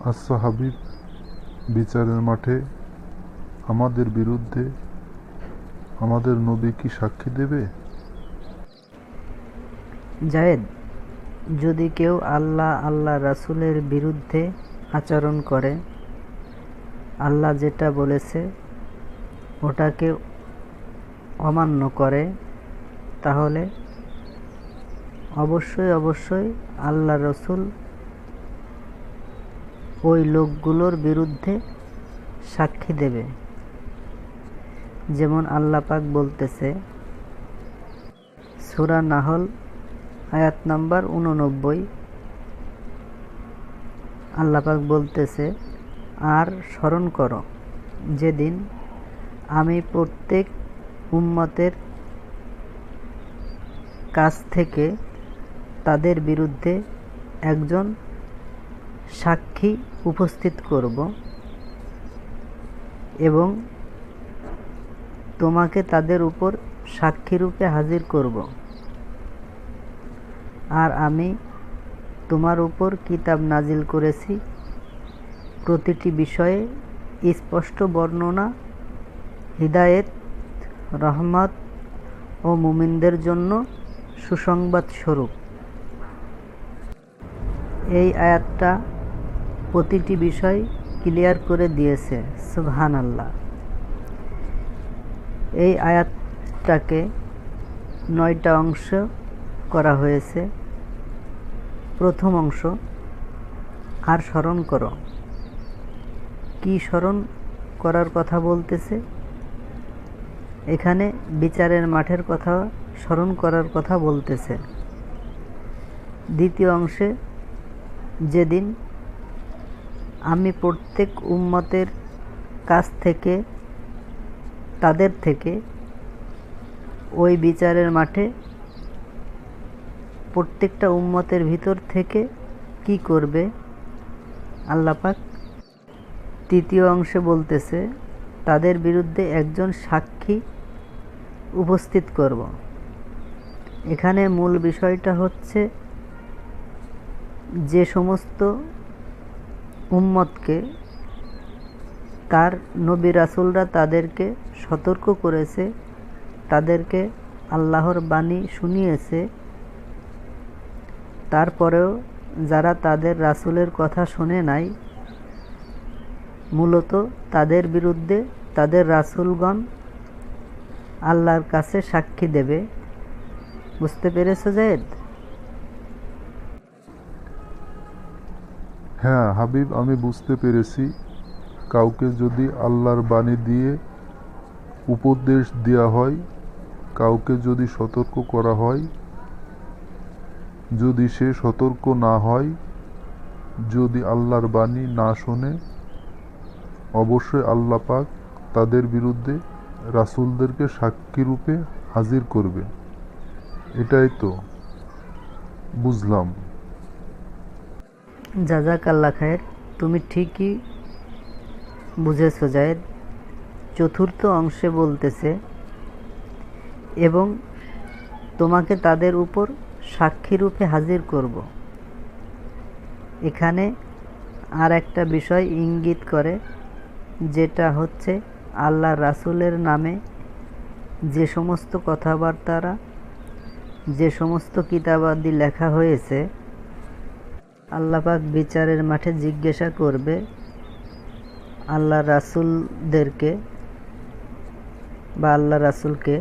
আচ্ছা হাবিব, বিচারের মাঠে আমাদের বিরুদ্ধে আমাদের নবী কি সাক্ষী দেবে? জায়েদ, যদি কেউ আল্লাহ রাসূলের বিরুদ্ধে আচরণ করে, আল্লাহ যেটা বলেছে ওটাকে অমান্য করে, তাহলে অবশ্যই আল্লাহ রাসূল ওই লোকগুলোর বিরুদ্ধে সাক্ষী দেবে। যেমন আল্লাহ পাক বলতেছে সূরা নাহল আয়াত নাম্বার 89, আল্লাহ পাক বলতেছে, আর স্মরণ করো যেদিন আমি প্রত্যেক উম্মতের কাছ থেকে তাদের বিরুদ্ধে একজন সাক্ষী উপস্থিত করব এবং তোমাকে তাদের উপর সাক্ষীরূপে হাজির করব। আর আমি তোমার উপর কিতাব নাজিল করেছি প্রতিটি বিষয়ে স্পষ্ট বর্ণনা, হিদায়েত, রহমত ও মুমিনদের জন্য সুসংবাদ স্বরূপ। এই আয়াতটা প্রতিটি বিষয় ক্লিয়ার করে দিয়েছে। সুবহানাল্লাহ। এই আয়াতটাকে 9টা অংশ করা হয়েছে। প্রথম অংশ, আর স্মরণ করো। কি স্মরণ করার কথা বলতেছে? এখানে বিচারের মাঠের কথা স্মরণ করার কথা বলতেছে। দ্বিতীয় অংশে, যেদিন আমি প্রত্যেক উম্মতের কাছ থেকে তাদের থেকে ওই বিচারের মাঠে প্রত্যেকটা উম্মতের ভিতর থেকে কি করবে আল্লাহ পাক। তৃতীয় অংশে বলতেছে তাদের বিরুদ্ধে একজন সাক্ষী উপস্থিত করব। এখানে মূল বিষয়টা হচ্ছে যে সমস্ত উম্মতকে তার নবী রাসূলরা তাদেরকে সতর্ক করেছে, তাদেরকে আল্লাহর বাণী শুনিয়েছে, তারপরেও যারা তাদের রাসূলের কথা শোনে নাই, মূলত তাদের বিরুদ্ধে তাদের রাসূলগণ আল্লাহর কাছে সাক্ষী দেবে। বুঝতে পেরেছো জায়েদ? হ্যাঁ হাবিব, আমি বুঝতে পেরেছি। কাউকে যদি আল্লাহর বাণী দিয়ে উপদেশ দেওয়া হয়, কাউকে যদি সতর্ক করা হয়, যদি সে সতর্ক না হয়, যদি আল্লাহর বাণী না শোনে, অবশ্যই আল্লাহ পাক তাদের বিরুদ্ধে রাসূলদেরকে সাক্ষী রূপে হাজির করবে। এটাই তো বুঝলাম। জাযাকাল্লাহ খায়ের, তুমি ঠিকই বুঝেছো জায়েদ। চতুর্থ অংশে বলতেছে, এবং তোমাকে তাদের উপর সাক্ষীরূপে হাজির করব। এখানে আর একটা বিষয় ইঙ্গিত করে, যেটা হচ্ছে আল্লাহ রাসূলের নামে যে সমস্ত কথাবার্তারা, যে সমস্ত কিতাবাদি লেখা হয়েছে, আল্লাহ পাক বিচারের মাঠে জিজ্ঞাসা করবে আল্লাহ রাসূলদেরকে বা আল্লাহ রাসূলকে,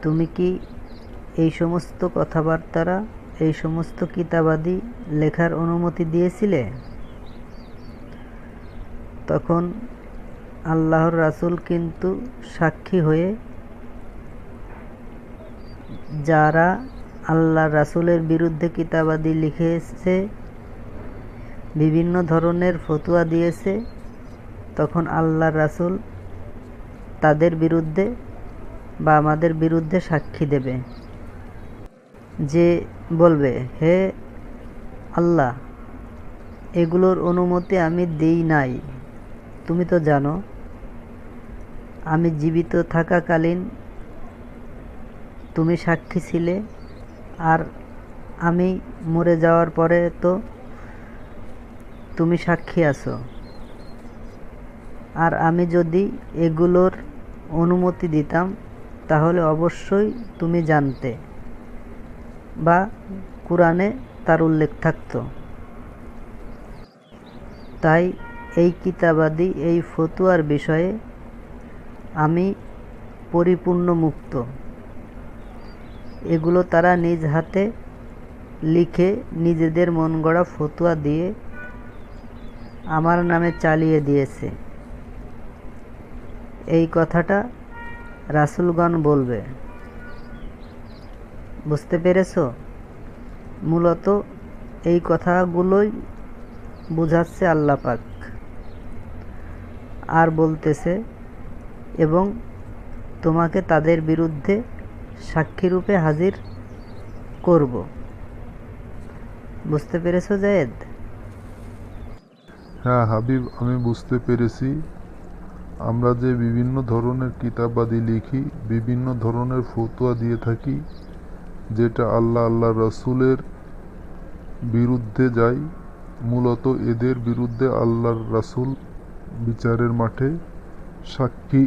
তুমি কি এই সমস্ত কথাবার্তারা, এই সমস্ত কিতাবাদি লেখার অনুমতি দিয়েছিলে? তখন আল্লাহর রাসূল কিন্তু সাক্ষী হয়ে যারা আল্লাহ রাসূলের বিরুদ্ধে কিতাবাদি লিখেছে, বিভিন্ন ধরনের ফতোয়া দিয়েছে, তখন আল্লাহ রাসূল তাদের বিরুদ্ধে বা আমাদের বিরুদ্ধে সাক্ষী দেবে, যে বলবে, হে আল্লাহ, এগুলোর অনুমতি আমি দেই নাই। তুমি তো জানো আমি জীবিত থাকাকালীন তুমি সাক্ষী ছিলে, আর আমি মরে যাওয়ার পরে তো তুমি সাক্ষী আছো। আর আমি যদি এগুলোর অনুমতি দিতাম তাহলে অবশ্যই তুমি জানতে বা কুরআনে তার উল্লেখ থাকতো। তাই এই কিতাবাদি এই ফতুয়ার বিষয়ে আমি পরিপূর্ণ মুক্ত। এগুলো তারা নিজ হাতে লিখে নিজেদের মন গড়া ফতুয়া দিয়ে আমার নামে চালিয়ে দিয়েছে। এই কথাটা রাসূলগণ বলবে। বুঝতে পেরেছো? মূলত এই কথাগুলোই বুঝাচ্ছে আল্লাহ পাক। আর বলতেছে, এবং তোমাকে তাদের বিরুদ্ধে সাক্ষীরূপে হাজির করব। বুঝতে পেরেছো জায়েদ? হ্যাঁ হাবিব, আমি বুঝতে পেরেছি। আমরা যে বিভিন্ন ধরনের কিতাবাদি লিখি, বিভিন্ন ধরনের ফতোয়া দিয়ে থাকি, যেটা আল্লাহ রাসূলের বিরুদ্ধে যায়, মূলত এদের বিরুদ্ধে আল্লাহর রাসূল বিচারের মাঠে সাক্ষী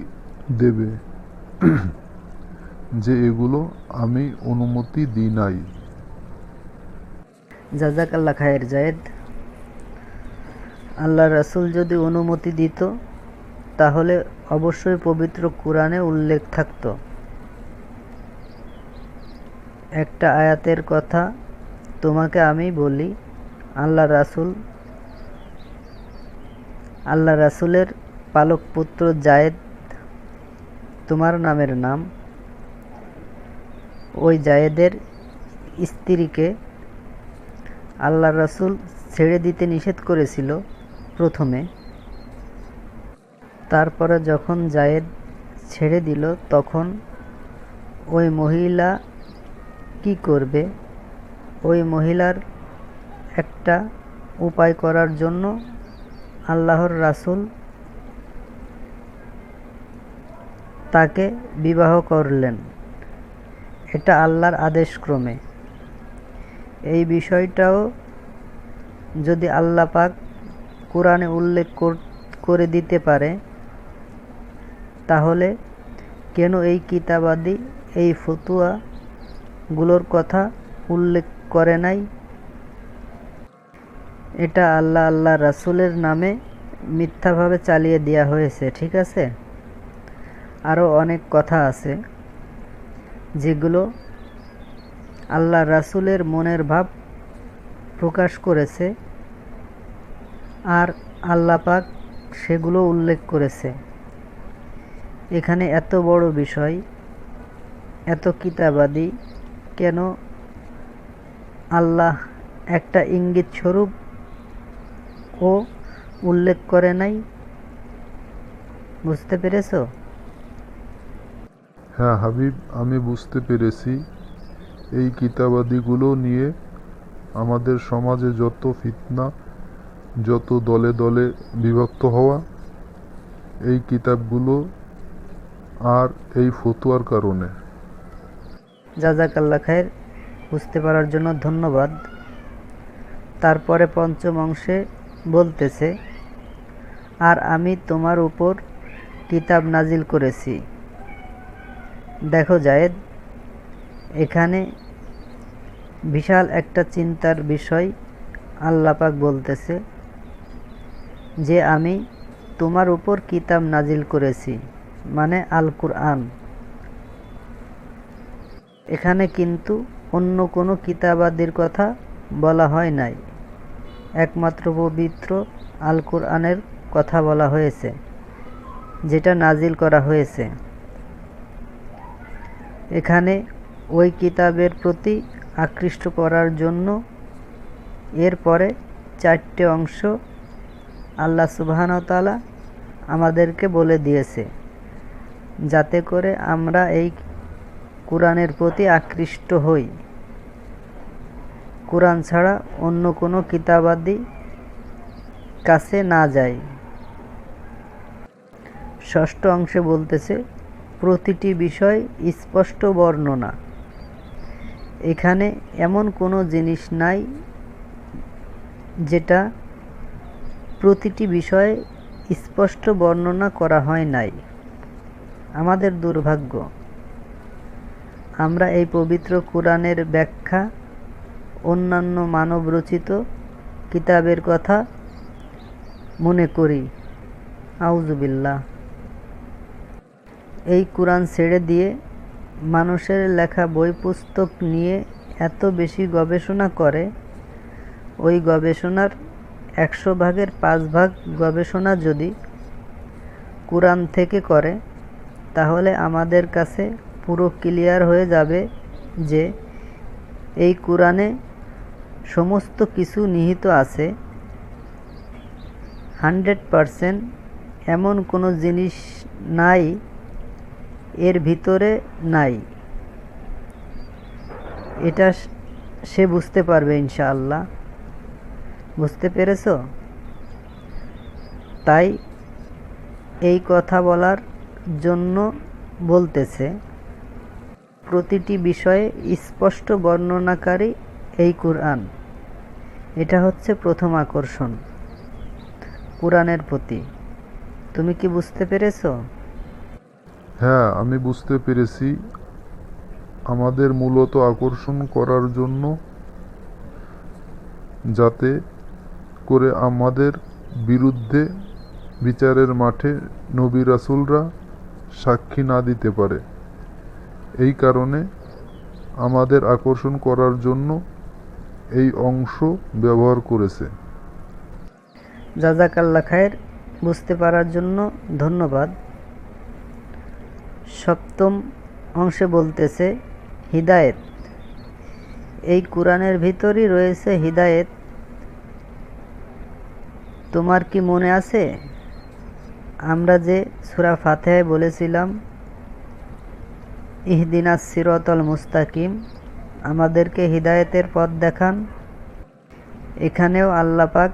দেবে যে এগুলো আমি অনুমতি দিই নাই। জাযাকাল্লাহ খায়ের জায়েদ। আল্লাহ রাসূল যদি অনুমতি দিত তাহলে অবশ্যই পবিত্র কুরআনে উল্লেখ থাকত। একটা আয়াতের কথা তোমাকে আমি বলি, আল্লাহ রাসূলের পালক পুত্র জায়েদ তোমার নামের নাম। ওই জায়েদের স্ত্রীকে আল্লাহ রাসূল ছেড়ে দিতে নিষেধ করেছিল প্রথমে। তারপরে যখন জায়েদ ছেড়ে দিল তখন ওই মহিলা কি করবে? ওই মহিলার একটা উপায় করার জন্য আল্লাহর রাসূল তাকে বিবাহ করলেন। এটা আল্লাহর আদেশক্রমে। এই বিষয়টাও যদি আল্লাহ পাক কুরআনে উল্লেখ করে দিতে পারে, তাহলে কেন এই কিতাবাদি এই ফতুয়া গুলোর কথা উল্লেখ করে নাই? এটা আল্লাহ রাসূলের নামে মিথ্যাভাবে চালিয়ে দেওয়া হয়েছে। ঠিক আছে? আরও অনেক কথা আছে যেগুলো আল্লাহ রাসূলের মনের ভাব প্রকাশ করেছে, আর আল্লাহ পাক সেগুলো উল্লেখ করেছে। এখানে এত বড় বিষয়, এত কিতাবাদি, কেন আল্লাহ একটা ইঙ্গিত স্বরূপ ও উল্লেখ করে নাই? বুঝতে পেরেছো? হ্যাঁ হাবিব, আমি বুঝতে পেরেছি। এই কিতাবাদিগুলো নিয়ে আমাদের সমাজে যত ফিতনা, যত দলে দলে বিভক্ত হওয়া, এই কিতাবগুলো আর এই ফতুয়ার কারণে। জাযাকাল্লাহ খায়ের। বুঝতে পারার জন্য ধন্যবাদ। তারপরে পঞ্চম অংশে বলতেছে, আর আমি তোমার উপর কিতাব নাজিল করেছি। দেখো জায়েদ, এখানে বিশাল একটা চিন্তার বিষয়। আল্লাহ পাক বলতেছে যে আমি তোমার উপর কিতাব নাজিল করেছি, মানে আল কুরআন। এখানে কিন্তু অন্য কোনো কিতাবাদির কথা বলা হয় নাই, একমাত্র পবিত্র আল কুরআনের কথা বলা হয়েছে, যেটা নাজিল করা হয়েছে। এখানে ওই কিতাবের প্রতি আকৃষ্ট করার জন্য এরপরে 4টে অংশ আল্লাহ সুবহানাহু ওয়া তাআলা আমাদেরকে বলে দিয়েছে, যাতে করে আমরা এই কুরআনের প্রতি আকৃষ্ট হই, কুরআন ছাড়া অন্য কোনো কিতাবাদি কাছে না যাই। ষষ্ঠ অংশে বলতেছে প্রতিটি বিষয় স্পষ্ট বর্ণনা। এখানে এমন কোনো জিনিস নাই যেটা প্রতিটি বিষয়ে স্পষ্ট বর্ণনা করা হয় নাই। আমাদের দুর্ভাগ্য, আমরা এই পবিত্র কোরআনের ব্যাখ্যা অন্যান্য মানবরচিত কিতাবের কথা মনে করি। আউযুবিল্লাহ। এই কোরআন ছেড়ে দিয়ে মানুষের লেখা বই পুস্তক নিয়ে এত বেশি গবেষণা করে, ওই গবেষণার 100 ভাগের 5 ভাগ গবেষণা যদি কোরআন থেকে করে, তাহলে আমাদের কাছে পুরো ক্লিয়ার হয়ে যাবে যে এই কোরআনে সমস্ত কিছু নিহিত আছে। 100% এমন কোনো জিনিস নাই এর ভিতরে নাই। এটা সে বুঝতে পারবে ইনশাআল্লাহ। বুঝতে পেরেছো? তাই এই কথা বলার জন্য বলতেছে, প্রতিটি বিষয়ে স্পষ্ট বর্ণনাকারী এই কোরআন। এটা হচ্ছে প্রথম আকর্ষণ কোরআনের প্রতি। তুমি কি বুঝতে পেরেছো? হ্যাঁ, আমি বুঝতে পেরেছি। আমাদের মূলত আকর্ষণ করার জন্য, যাতে করে আমাদের বিরুদ্ধে বিচারের মাঠে নবী রাসূলরা সাক্ষী না দিতে পারে। এই কারণে আমাদের আকর্ষণ করার জন্য এই অংশ ব্যবহার করেছে। জাযাকাল্লাহ খায়ের। বুঝতে পারার জন্য ধন্যবাদ। সপ্তম অংশে বলতেছে হিদায়েত। এই কোরআনের ভিতরই রয়েছে হিদায়েত। তোমার কি মনে আছে আমরা যে সূরা ফাতিহায় বলেছিলাম, ইহদিনাস সিরাতাল মুস্তাকিম, আমাদেরকে হিদায়েতের পথ দেখান? এখানেও আল্লাহ পাক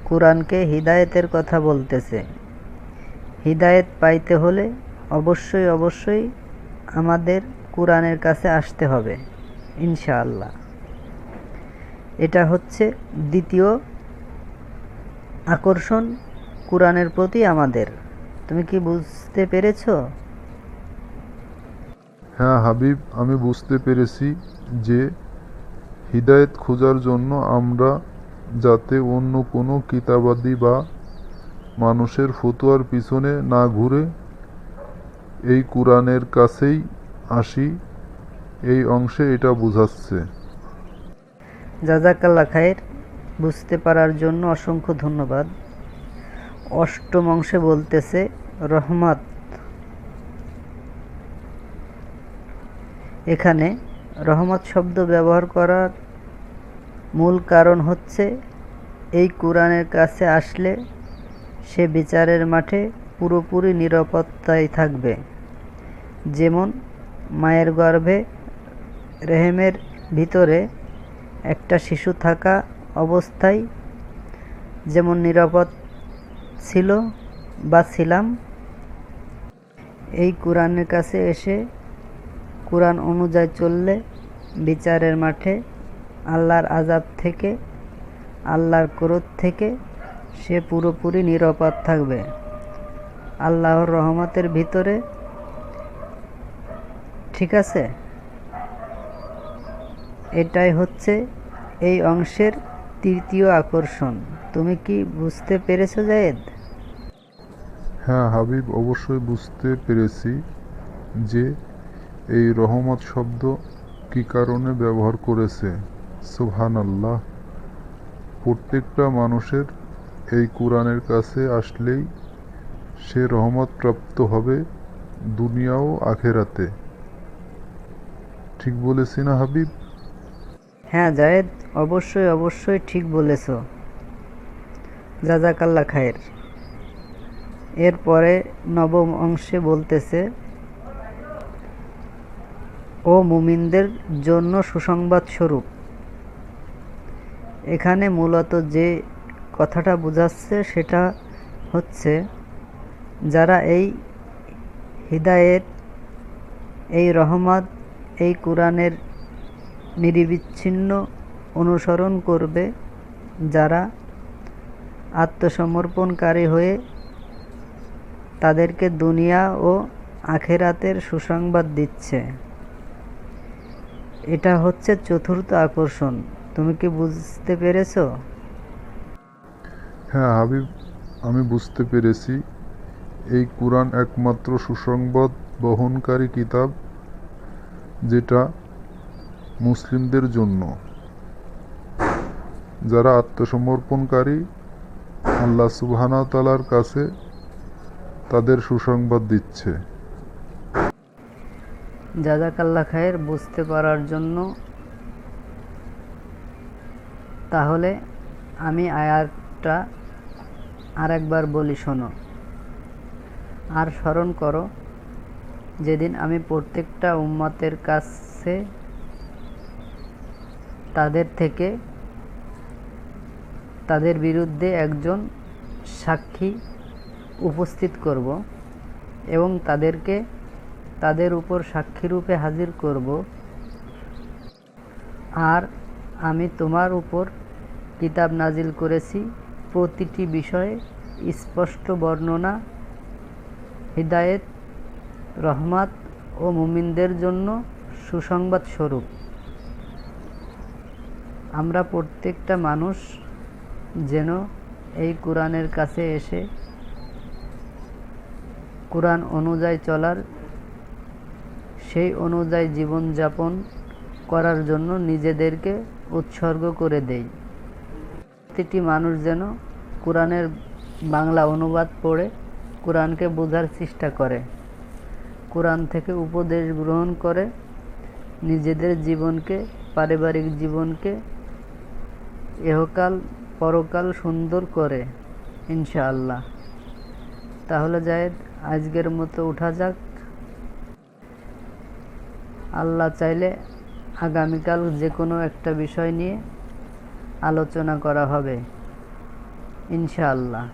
কোরআনকে হিদায়েতের কথা বলতেছে। হিদায়েত পাইতে হলে অবশ্যই আমাদের কোরআনের কাছে আসতে হবে ইনশাআল্লাহ। এটা হচ্ছে দ্বিতীয় আকর্ষণ কোরআনের প্রতি আমাদের। তুমি কি বুঝতে পেরেছো? হ্যাঁ হাবিব, আমি বুঝতে পেরেছি যে হিদায়েত খোঁজার জন্য আমরা যাতে অন্য কোনো কিতাবাদি বা মানুষের ফতোয়ার পিছনে না ঘুরে এই কোরআনের কাছেই আসি, এই অংশে এটা বোঝাচ্ছে। জাযাকাল্লাহ খায়ের। বুঝতে পারার জন্য অসংখ্য ধন্যবাদ। অষ্টম অংশে বলতেছে রহমত। এখানে রহমত শব্দ ব্যবহার করার মূল কারণ হচ্ছে এই কোরআনের কাছে আসলে সে বিচারের মাঠে পুরোপুরি নিরাপত্তায় থাকবে। যেমন মায়ের গর্ভে রেহেমের ভিতরে একটা শিশু থাকা অবস্থায় যেমন নিরাপদ ছিল বা ছিলাম, এই কোরআনের কাছে এসে কোরআন অনুযায়ী চললে বিচারের মাঠে আল্লাহর আযাব থেকে, আল্লাহর ক্রোধ থেকে সে পুরোপুরি নিরাপদ থাকবে আল্লাহর রহমতের ভিতরে। ঠিক আছে? এটাই হচ্ছে এই অংশের তৃতীয় আকর্ষণ। তুমি কি বুঝতে পেরেছো যায়েদ? হ্যাঁ হাবিব, অবশ্যই বুঝতে পেরেছি যে এই রহমত শব্দ কি কারণে ব্যবহার করেছে। সুবহানাল্লাহ। প্রত্যেকটা মানুষের এই কোরআনের কাছে আসলেই সে রহমত প্রাপ্ত হবে দুনিয়া ও আখেরাতে। ঠিক বলেছি না হাবিব? হ্যাঁ জায়েদ, অবশ্যই ঠিক বলেছ। জাযাকাল্লাহ খায়ের। এরপরে নবম অংশে বলতেছে ও মুমিনদের জন্য সুসংবাদ স্বরূপ। এখানে মূলত যে কথাটা বোঝাচ্ছে সেটা হচ্ছে যারা এই হিদায়েত, এই রহমত, এই কোরআনের নিরবিচ্ছিন্ন অনুসরণ করবে, যারা আত্মসমর্পণকারী হয়ে তাদেরকে দুনিয়া ও আখেরাতের সুসংবাদ দিচ্ছে। এটা হচ্ছে চতুর্থ আকর্ষণ। তুমি কি বুঝতে পেরেছো? হ্যাঁ হাবিব, আমি বুঝতে পেরেছি। এই কুরআন একমাত্র সুসংবাদ বহনকারী কিতাব যেটা মুসলিমদের জন্য, যারা আত্মসমর্পণকারী আল্লাহ সুবহানাহু ওয়া তাআলার কাছে তাদের সুসংবাদ দিচ্ছে। জাযাকাল্লাহ খায়ের বুঝতে পারার জন্য। তাহলে আমি আয়াতটা আরেকবার বলি, শোনো আর স্মরণ করো, যেদিন আমি প্রত্যেকটা উম্মতের কাছে তাদের থেকে তাদের বিরুদ্ধে একজন সাক্ষী উপস্থিত করব এবং তাদেরকে তাদের উপর সাক্ষীরূপে হাজির করব। আর আমি তোমার উপর কিতাব নাজিল করেছি প্রতিটি বিষয়ে স্পষ্ট বর্ণনা, হিদায়েত, রহমত ও মুমিনদের জন্য সুসংবাদ স্বরূপ। আমরা প্রত্যেকটা মানুষ যেন এই কুরআনের কাছে এসে কুরআন অনুযায়ী চলার, সেই অনুযায়ী জীবনযাপন করার জন্য নিজেদেরকে উৎসর্গ করে দেই। প্রতিটি মানুষ যেন কুরআনের বাংলা অনুবাদ পড়ে কুরআনকে বোঝার চেষ্টা করে, কুরআন থেকে উপদেশ গ্রহণ করে নিজেদের জীবনকে, পারিবারিক জীবনকে ইহকাল পরকাল সুন্দর করে, ইনশাআল্লাহ। তাহলে জায়েদ, আজকের মতো উঠা যাক। আল্লাহ চাইলে আগামীকাল যে কোনো একটা বিষয় নিয়ে আলোচনা করা হবে, ইনশাআল্লাহ।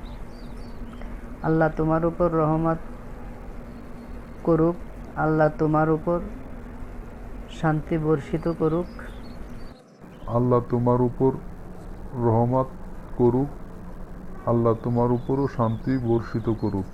আল্লাহ তোমার উপর রহমত করুক, আল্লাহ তোমার উপর শান্তি বর্ষিত করুক। আল্লাহ তোমার উপর রহমত করুক, আল্লাহ তোমার উপরও শান্তি বর্ষিত করুক।